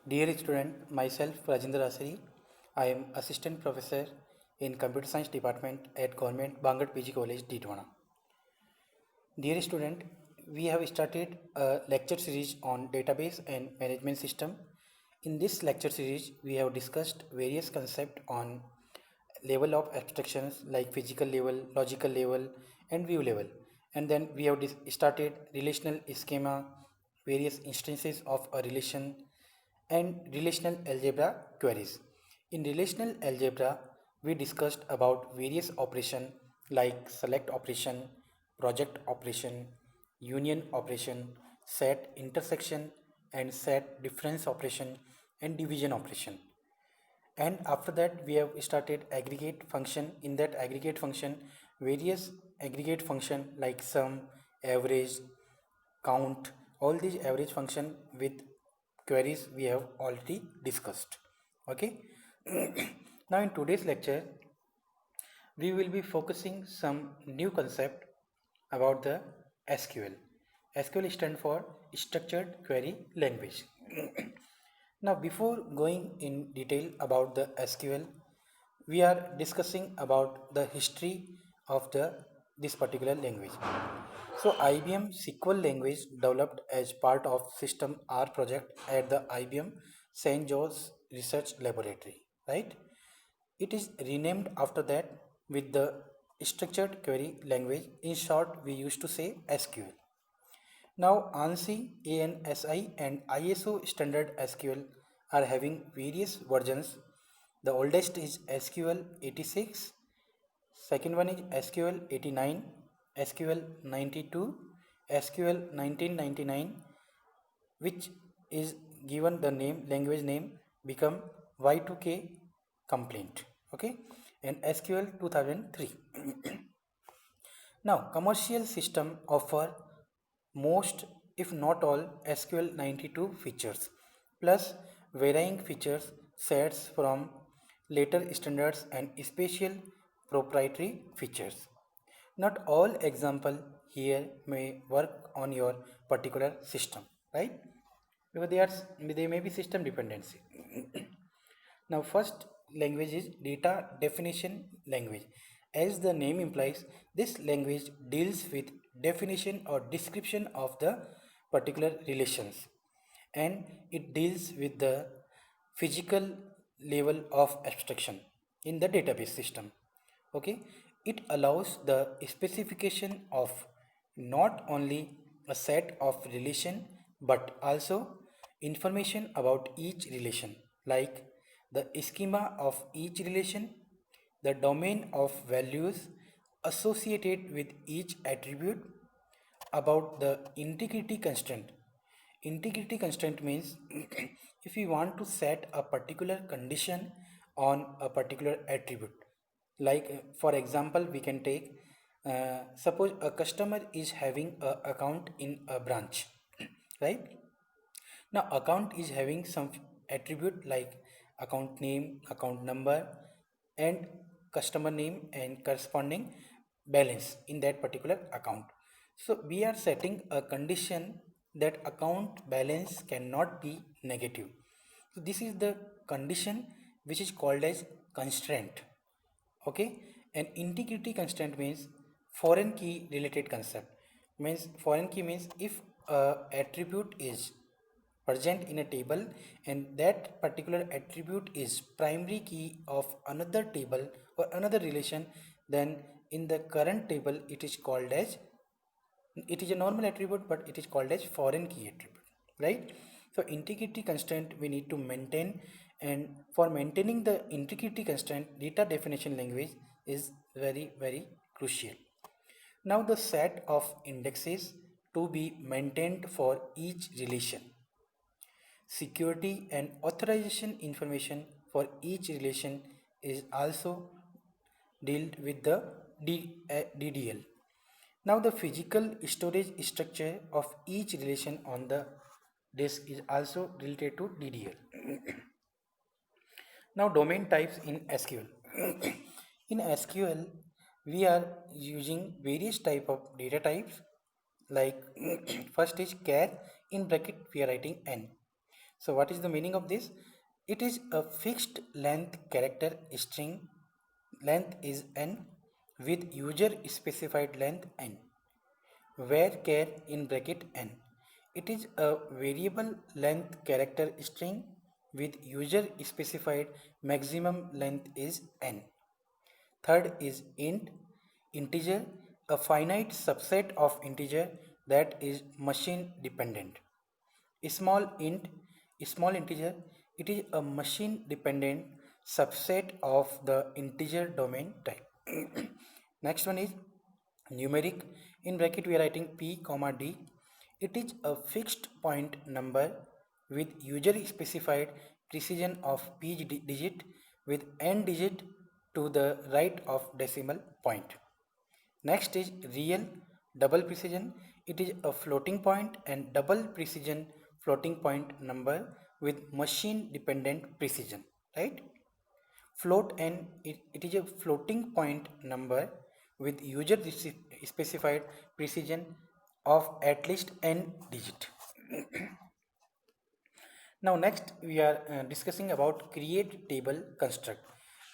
Dear student, myself Rajendra Asari. I am assistant professor in computer science department at Government Bangat PG College, Didwana. Dear student, we have started a lecture series on database and management system. In this lecture series, we have discussed various concepts on level of abstractions like physical level, logical level, and view level. And then we have started relational schema, various instances of a relation, and relational algebra queries. In relational algebra, we discussed about various operation like select operation, project operation, union operation, set intersection and set difference operation and division operation. And after that we have started aggregate function. In that aggregate function, various aggregate function like sum, average, count, all these average function with queries we have already discussed. Okay. Now in today's lecture we will be focusing some new concept about the SQL. SQL stands for structured query language. Now before going in detail about the SQL, we are discussing about the history of the this particular language. So IBM SQL language developed as part of System R project at the IBM St. George's Research Laboratory, right? It is renamed after that with the structured query language. In short, we used to say SQL. Now ANSI, ANSI and ISO standard SQL are having various versions. The oldest is SQL 86, second one is SQL 89, SQL 92, SQL 1999, which is given the name language name become Y2K complaint. Okay, and SQL 2003. Now, commercial system offer most, if not all, SQL 92 features, plus varying features sets from later standards and special proprietary features. Not all example here may work on your particular system, right? Because they may be system dependency. Now first language is data definition language. As the name implies, this language deals with definition or description of the particular relations, and it deals with the physical level of abstraction in the database system. Okay, it allows the specification of not only a set of relation but also information about each relation, like the schema of each relation, the domain of values associated with each attribute, about the integrity constraint. Integrity constraint means if you want to set a particular condition on a particular attribute, like for example, we can take suppose a customer is having a account in a branch, right? Now account is having some attribute like account name, account number, and customer name and corresponding balance in that particular account. So we are setting a condition that account balance cannot be negative. So this is the condition which is called as constraint. Okay, and integrity constraint means foreign key related concept. Means foreign key means if a attribute is present in a table and that particular attribute is primary key of another table or another relation, then in the current table it is called as, it is a normal attribute but it is called as foreign key attribute, right? So integrity constraint we need to maintain, and for maintaining the integrity constraint, data definition language is very crucial. Now the set of indexes to be maintained for each relation, security and authorization information for each relation is also dealt with the DDL. Now the physical storage structure of each relation on the disk is also related to DDL. Now domain types in SQL. In SQL, we are using various type of data types, like first is char, in bracket we are writing n. So what is the meaning of this? It is a fixed length character string. Length is n with user specified length n, where char in bracket n. It is a variable length character string with user specified maximum length is n. Third is int, integer, a finite subset of integer that is machine dependent. Small int, small integer, it is a machine dependent subset of the integer domain type. Next one is numeric. In bracket we are writing p comma d. It is a fixed point number with user specified precision of p digit with n digit to the right of decimal point. Next is real double precision. It is a floating point and double precision floating point number with machine dependent precision, right? Float n, it is a floating point number with user specified precision of at least n digit. Now next we are discussing about create table construct.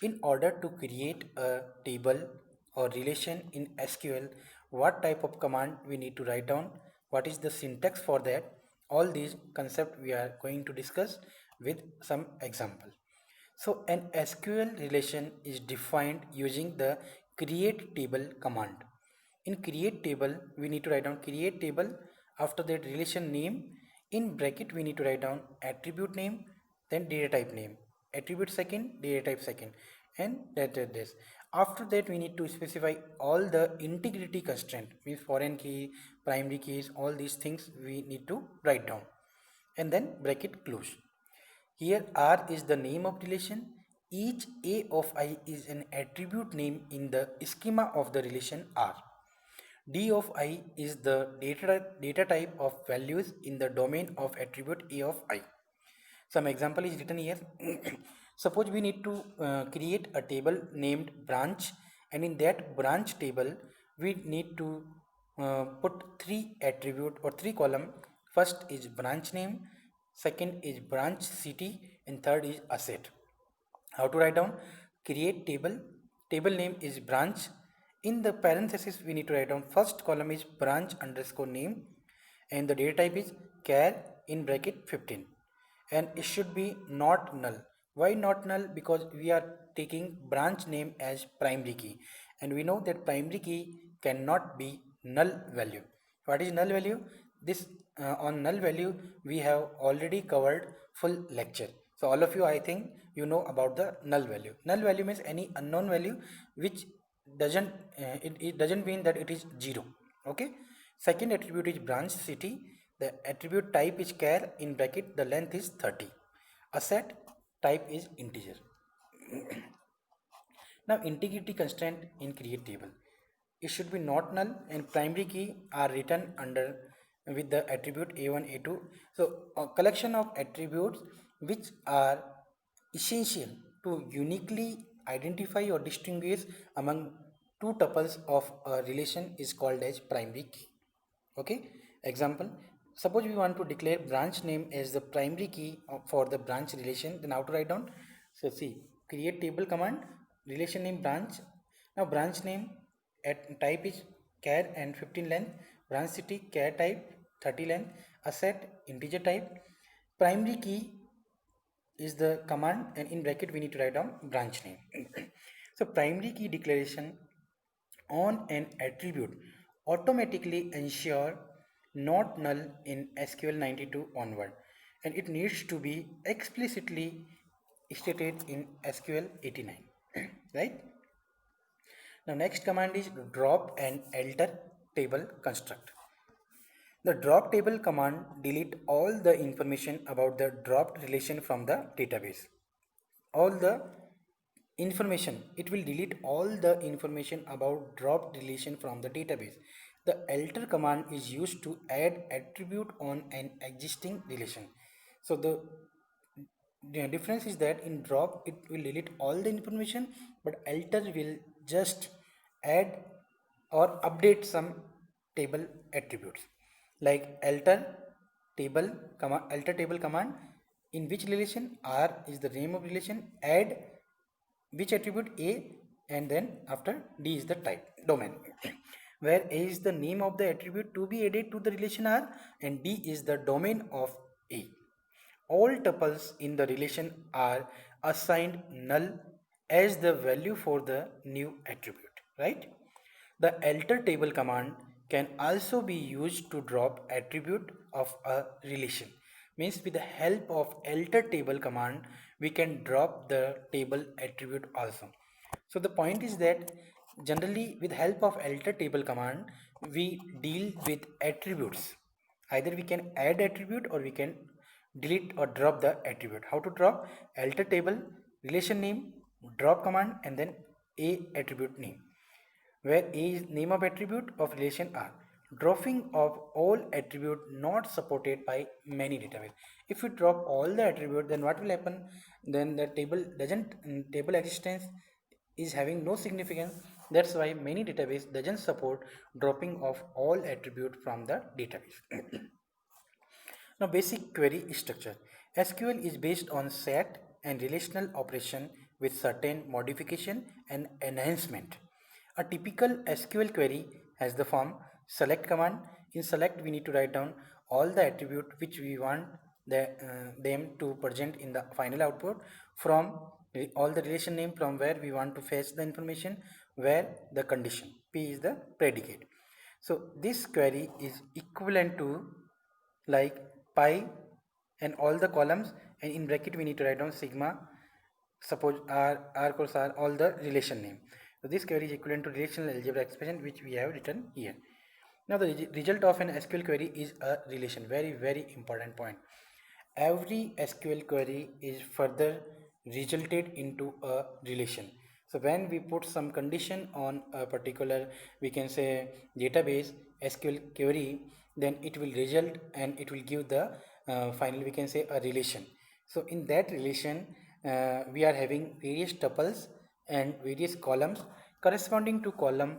In order to create a table or relation in SQL, what type of command we need to write down, what is the syntax for that, all these concepts we are going to discuss with some example. So an SQL relation is defined using the create table command. In create table, we need to write down create table. After that relation name, in bracket we need to write down attribute name, then data type name, attribute second, data type second, and this. After that we need to specify all the integrity constraint, means foreign key, primary keys, all these things we need to write down, and then bracket close. Here R is the name of relation. Each A of I is an attribute name in the schema of the relation R. D of I is the data type of values in the domain of attribute A of I. Some example is written here. Suppose we need to create a table named branch, and in that branch table we need to put three attribute or three column. First is branch name, second is branch city, and third is asset. How to write down? Create table, table name is branch. In the parenthesis we need to write down first column is branch underscore name, and the data type is char in bracket 15, and it should be not null. Why not null? Because we are taking branch name as primary key, and we know that primary key cannot be null value. What is null value? This on null value we have already covered full lecture. So all of you, I think you know about the null value. Null value means any unknown value which doesn't it doesn't mean that it is zero. Okay. Second attribute is branch city. The attribute type is char in bracket, the length is 30. Asset type is integer. Now integrity constraint in create table. It should be not null, and primary key are written under with the attribute a1 a2. So a collection of attributes which are essential to uniquely identify or distinguish among two tuples of a relation is called as primary key. Okay. Example, suppose we want to declare branch name as the primary key for the branch relation, then how to write down? So see, create table command, relation name branch. Now branch name at type is char and 15 length, branch city char type 30 length, asset integer type, primary key is the command, and in bracket we need to write down branch name. So primary key declaration on an attribute automatically ensure not null in SQL 92 onward, and it needs to be explicitly stated in SQL 89. Right. Now next command is drop and alter table construct. The drop table command delete all the information about the dropped relation from the database. All the information, it will delete all the information about dropped relation from the database. The alter command is used to add attribute on an existing relation. So the difference is that in drop it will delete all the information, but alter will just add or update some table attributes, like alter table command in which relation, R is the name of relation, add which attribute A, and then after D is the type domain where A is the name of the attribute to be added to the relation R and D is the domain of A. All tuples in the relation are assigned null as the value for the new attribute, right? The alter table command can also be used to drop attribute of a relation. Means with the help of alter table command, we can drop the table attribute also. So the point is that generally with help of alter table command, we deal with attributes. Either we can add attribute or we can delete or drop the attribute. How to drop? Alter table, relation name, drop command, and then a attribute name, where A is name of attribute of relation R. Dropping of all attribute not supported by many database. If you drop all the attribute, then what will happen? Then the table existence is having no significance. That's why many database doesn't support dropping of all attribute from the database. Now, basic query structure. SQL is based on set and relational operation with certain modification and enhancement. A typical SQL query has the form select command. In select, we need to write down all the attribute which we want them to present in the final output from all the relation name from where we want to fetch the information, where the condition P is the predicate. So this query is equivalent to like pi and all the columns, and in bracket we need to write down sigma, suppose r equals r, all the relation name. So this query is equivalent to relational algebra expression which we have written here. Now the result of an SQL query is a relation. Very important point. Every SQL query is further resulted into a relation. So when we put some condition on a particular, we can say database SQL query, then it will result and it will give the final, we can say, a relation. So in that relation, we are having various tuples and various columns. Corresponding to column,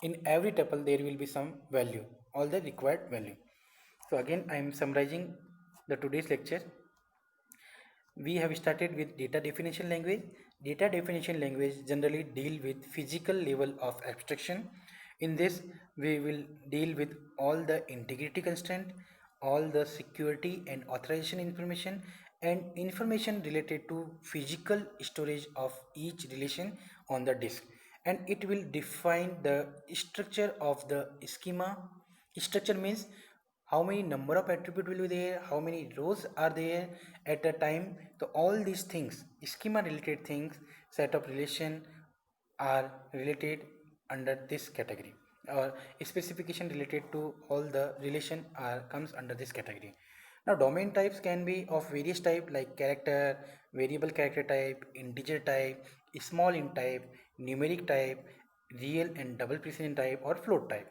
in every tuple there will be some value, all the required value. So again I am summarizing the today's lecture. We have started with data definition language. Data definition language generally deal with physical level of abstraction. In this, we will deal with all the integrity constraint, all the security and authorization information, and information related to physical storage of each relation on the disk. And it will define the structure of the schema. Structure means how many number of attribute will be there, how many rows are there at a time. So all these things, schema related things, set of relation are related under this category, or specification related to all the relation are comes under this category. Now domain types can be of various type like character, variable character type, integer type, small int type, numeric type, real and double precision type, or float type.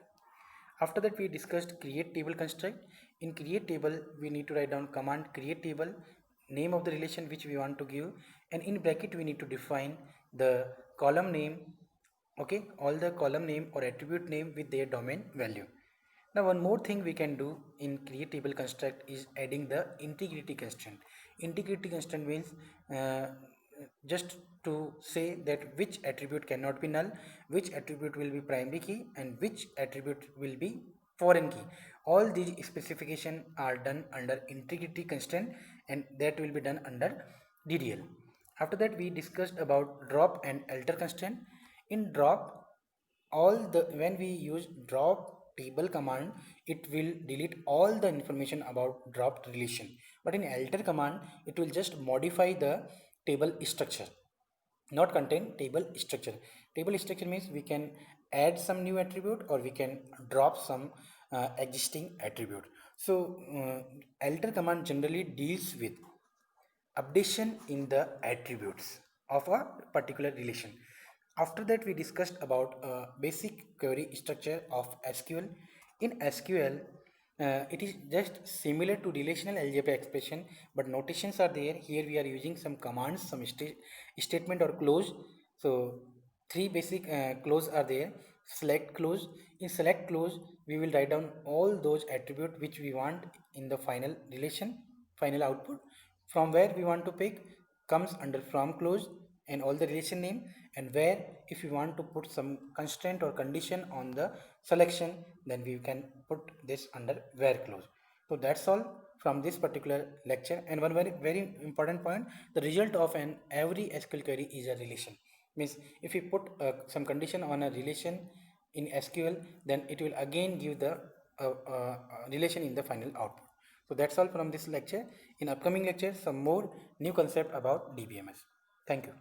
After that we discussed create table construct. In create table we need to write down command create table, name of the relation which we want to give, and in bracket we need to define the column name, okay, all the column name or attribute name with their domain value. Now one more thing we can do in create table construct is adding the integrity constraint. Integrity constraint means just to say that which attribute cannot be null, which attribute will be primary key, and which attribute will be foreign key. All these specification are done under integrity constraint, and that will be done under DDL. After that we discussed about drop and alter constraint. In drop, all the when we use drop table command, it will delete all the information about dropped relation, but in alter command it will just modify the table structure, not contain table structure. Table structure means we can add some new attribute or we can drop some existing attribute. So alter command generally deals with updation in the attributes of a particular relation. After that we discussed about basic query structure of SQL. In SQL, it is just similar to relational algebra expression, but notations are there. Here we are using some commands, some statement or clause. So three basic clause are there. Select clause. In select clause we will write down all those attribute which we want in the final relation, final output. From where we want to pick comes under from clause and all the relation name, and where if you want to put some constraint or condition on the selection, then we can put this under where clause. So that's all from this particular lecture. And one very important point, the result of an every SQL query is a relation. Means if you put some condition on a relation in SQL, then it will again give the relation in the final output. So that's all from this lecture. In upcoming lectures, some more new concept about DBMS. Thank you.